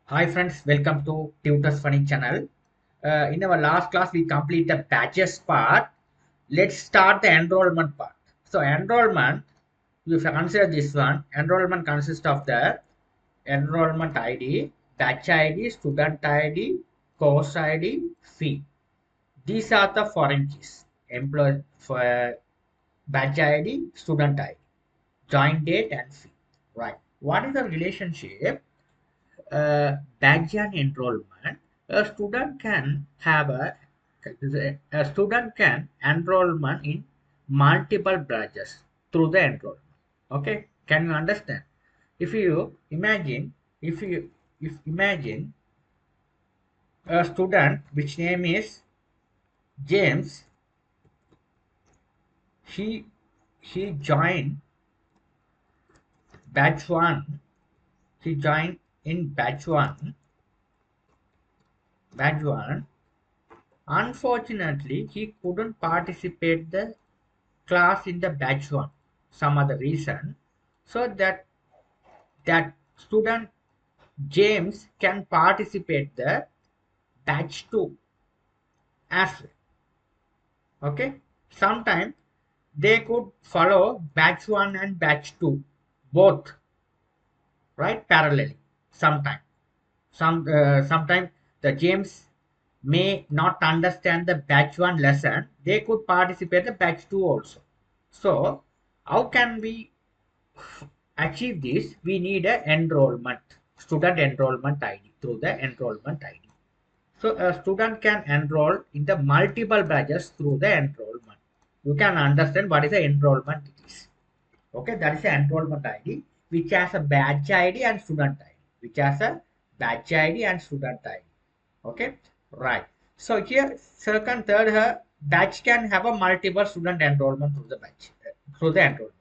Hi friends, welcome to Tutors Funny channel. In our last class, we complete the batches part. Let's start the enrollment part. So enrollment, if you consider this one, enrollment consists of the enrollment ID, batch ID, student ID, course ID, fee. These are the foreign keys. Employee for batch ID, student ID, join date and fee. Right. What is the relationship? Bayesian enrollment, a student can enrollment in multiple branches through the enrollment. Okay, can you understand? If you imagine, if imagine a student which name is James, he he joined batch one. He joined in batch one. Unfortunately, he couldn't participate the class in the batch one, some other reason, so that student James can participate the batch two as well. Okay, sometimes they could follow batch one and batch two both, right, parallelly. Sometimes, sometimes the James may not understand the batch one lesson. They could participate the batch two also. So, how can we achieve this? We need a student enrollment ID through the enrollment ID. So a student can enroll in the multiple batches through the enrollment. You can understand what is the enrollment it is. Okay, that is the enrollment ID, which has a batch ID and student ID, which has a batch ID and student ID. Okay, right. So here, second, third, batch can have a multiple student enrollment through the batch, through the enrollment.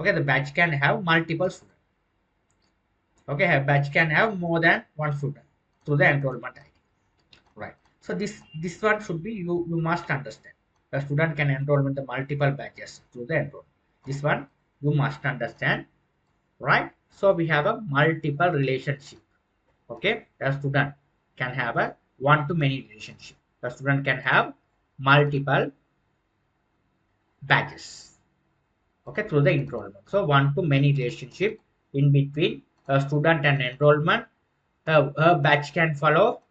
Okay, the batch can have multiple students. Okay, a batch can have more than one student through the enrollment ID. Right. So this one should be you must understand. A student can enroll in the multiple batches through the enrollment. This one you must understand, right? So we have a multiple relationship. Okay, a student can have a one to many relationship. A student can have multiple batches. Okay, through the enrollment. So one to many relationship in between a student and enrollment. A batch can follow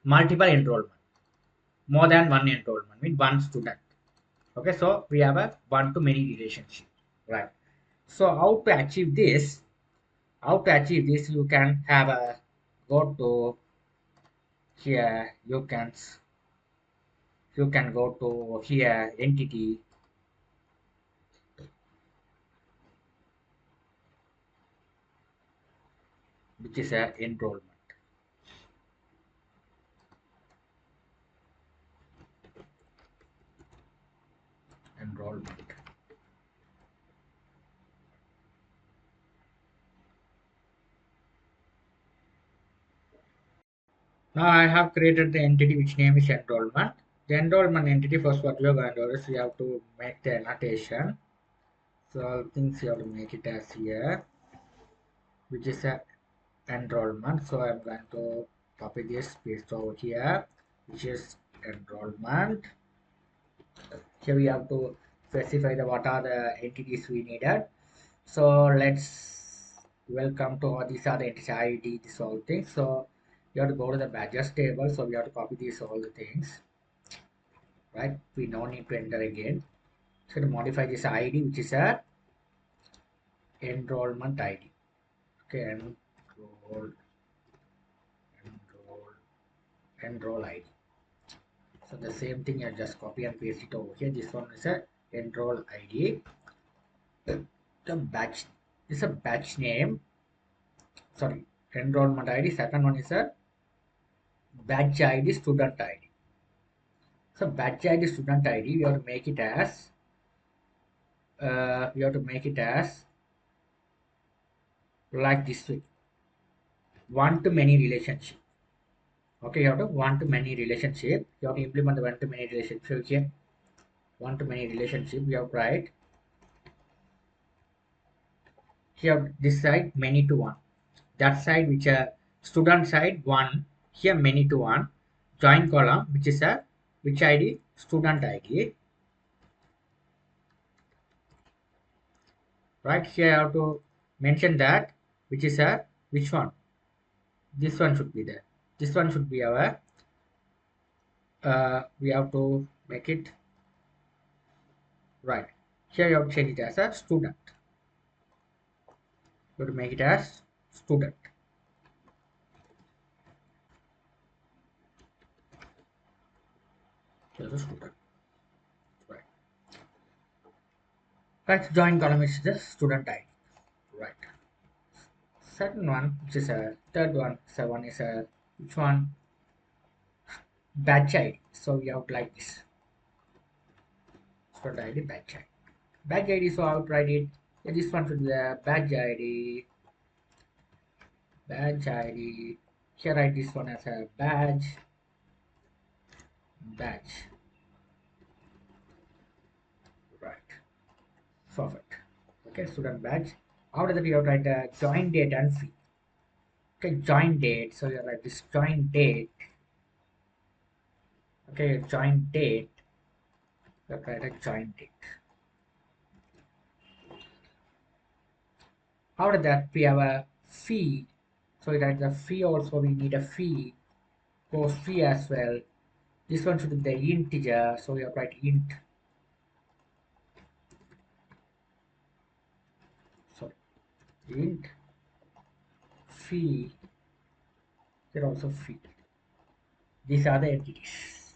multiple enrollment, more than one enrollment with one student. Okay, so we have a one to many relationship, right? So how to achieve this, you can have a go to here, you can go to here entity, which is a enrollment. Now I have created the entity which name is enrollment. The enrollment entity, first what we are going to do is we have to make the annotation. So things you have to make it as here, which is a enrollment. So I'm going to copy this paste over here, which is enrollment. Here we have to specify the what are the entities we needed. So let's welcome to these are the entity ID, this all things. So you have to go to the badges table. So we have to copy these all the things, right? We no need to enter again. So to modify this ID, which is a enrollment ID. Okay, enroll, enroll ID. So the same thing, I just copy and paste it over here. This one is a enroll ID. The batch is a batch name. Sorry, enrollment ID. Second one is a batch ID, student ID. So batch ID, student ID. We have to make it as like this way. One to many relationship. Okay, you have to one to many relationship. You have to implement the one to many relationship here. One to many relationship. You have to write here this side many to one. that side which a student side one, here many to one, join column which is a which id, student id, right? Here I have to mention that which is a which one, this one should be there, this one should be our we have to make it right. Here you have to change it as a student, you have to make it as student. Here's a student, right? Right, join column is the student id, right? Second one, which is a third one, seven is a which one, batch id. So we have to like this student id batch id. Badge id, so I will write it. Yeah, this one should be the badge id. Badge id. Here write this one as a badge. Badge. Right. Perfect. Okay, student badge. After that, you have to write the join date and fee. Okay, join date. So you write this join date. Okay, join date. You have to write a join date. After that, we have a fee. So you write the fee also. We need a fee. Post fee as well. This one should be the integer. So we have to write int. Sorry, int fee. Here also fee. These are the entities.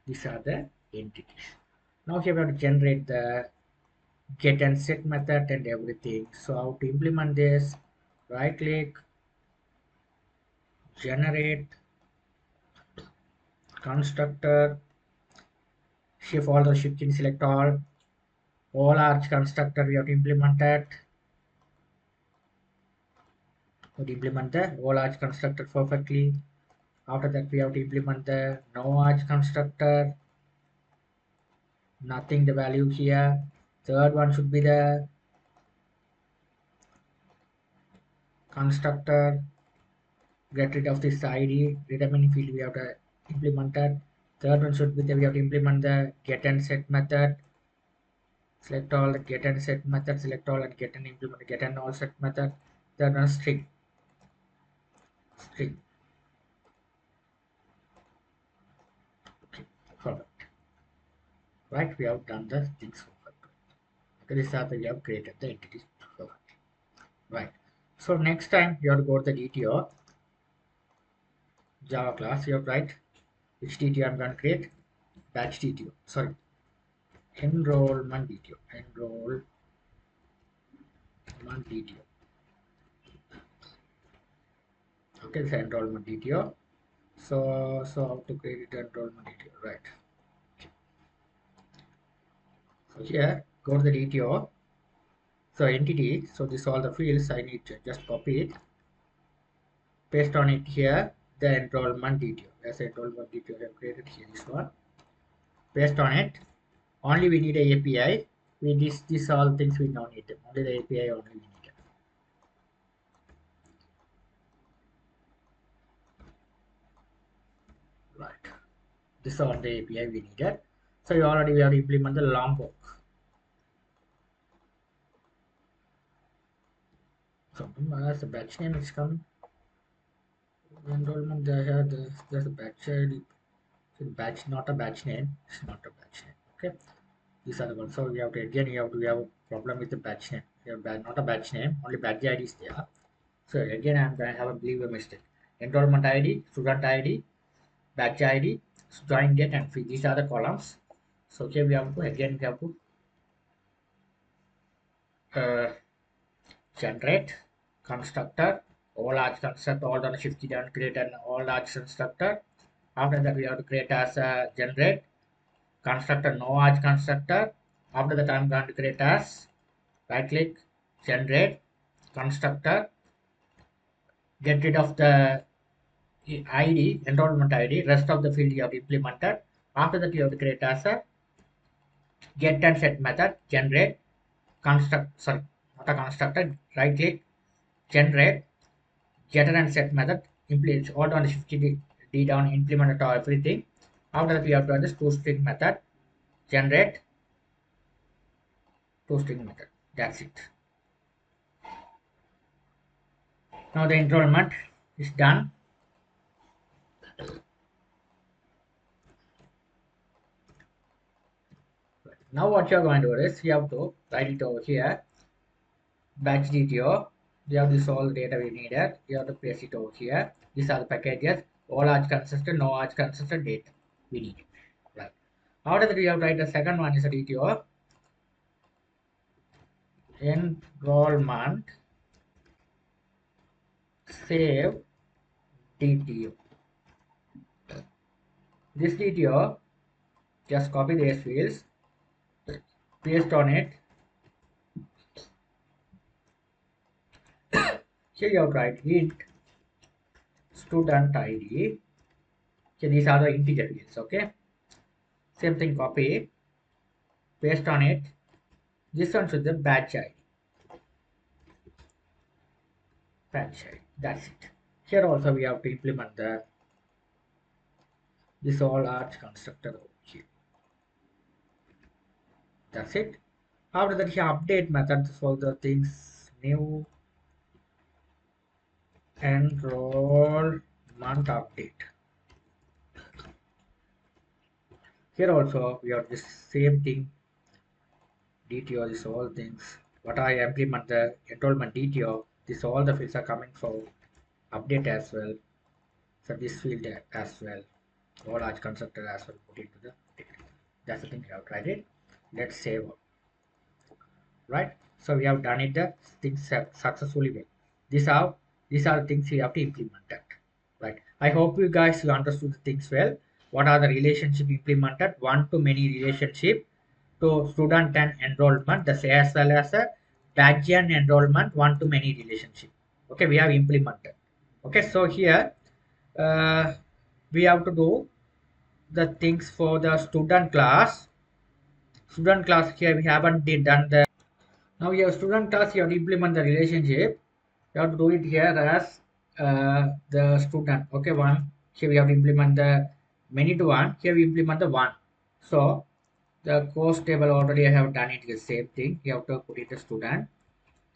These are the entities. Now here we have to generate the get and set method and everything. So how to implement this? Right click, generate constructor, shift all the shift key, select all arch constructor we have to implement that. We have to implement the all arch constructor perfectly. After that we have to implement the no arch constructor. Nothing the value here. Third one should be the constructor, get rid of this id, determining field we have to implement that. Third one should be that we have to implement the get and set method. Select all, get and set method, select all and get and implement get and all set method. Third one string. String. Okay, perfect. Right, we have done the things perfect. Okay, this is how we have created the entities perfect. Right. So next time you have to go to the DTO Java class, you have to write which DTO I'm going to create. Batch DTO. Sorry. Enrollment DTO. Enrollment DTO. Okay, this is enrollment DTO. So how to create enrollment DTO, right? So here, go to the DTO. So entity. So this all the fields I need to just copy it, paste on it here. The enrollment DTO. As enrollment DTO I have created here. This one. Paste on it. Only we need a API. We this all things we don't need them. Only the API only we need it. Right. This is all the API we needed. So we have to implement the Lombok. So as the batch name is coming. Enrollment there there's a batch ID. So batch not a batch name. It's not a batch name. Okay. These are the ones. So we have to again we have a problem with the batch name. We have not a batch name, only batch ID is there. So again I'm gonna have a believe a mistake. Enrollment ID, student ID, batch ID, join date and fee. These are the columns. So here we have to again we have to generate constructor, all large constructor, all the shift key down, create an all large constructor. After that we have to create as a generate constructor, no arch constructor. After that I'm going to create as right click, generate constructor, get rid of the id, enrollment id, rest of the field you have implemented. After that you have to create as a get and set method, generate construct, sorry, not a constructor, right click, generate getter and set method implement alt on shift D down implement everything. After that we have to add this toString method generate toString method. That's it. Now the enrollment is done. Now what you're going to do is you have to write it over here. Batch DTO. You have this all data we needed. You have to paste it over here. These are the packages. All arch consistent, no arch consistent data we need. Right. After that we have to write the second one is a DTO. Enrollment save DTO. This DTO, just copy these fields, paste on it. Here you have to write int student ID. Okay, these are the integer fields. Okay, same thing, copy, paste on it. This one should be the batch ID. Batch ID. That's it. Here also we have to implement the this all arch constructor over here. That's it. After that, here update method for the things new enrollment update. Here also we have the same thing. DTO, this all things. What I implement the enrollment DTO, this all the fields are coming for update as well. So this field as well. All arch constructor as well put into the data. That's the thing we have tried it. Let's save. Right, so we have done it the things successfully well. These are the things we have to implement that. Right, I hope you understood the things well. What are the relationship implemented? One to many relationship to student and enrollment, the say as well as a Bayesian enrollment, one to many relationship. Okay, we have implemented. Okay, so here we have to do the things for the student class. Student class, here we haven't done the. Now your student class, you have to implement the relationship. You have to do it here as the student. Okay, one. Here we have to implement the many to one. Here we implement the one. So the course table already I have done it the same thing. You have to put it as student.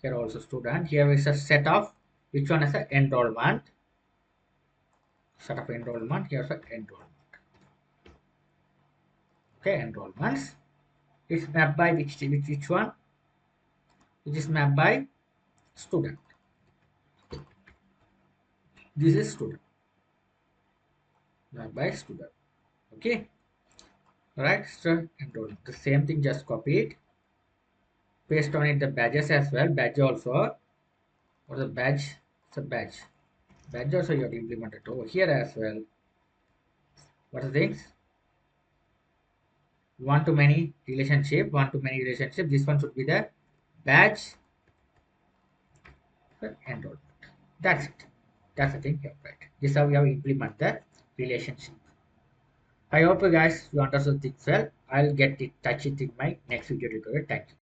Here also student. Here is a set of which one is a enrollment. Set of enrollment. Here's a enrollment. Okay, enrollments. It's mapped by which one? Which is mapped by student. This is student. Mapped by student. Okay. Right, so enrollment. The same thing, just copy it. Paste on it the badges as well. Badge also. Or the badge. It's a badge. Badge also you have to implement it over here as well. What are the things? One to many relationship. One to many relationship. This one should be the badge for enrollment. That's it. That's the thing. Yeah, right. This is how we have implement the relationship. I hope you guys you understood things well. I'll get it touch it in my next video tutorial. Thank you.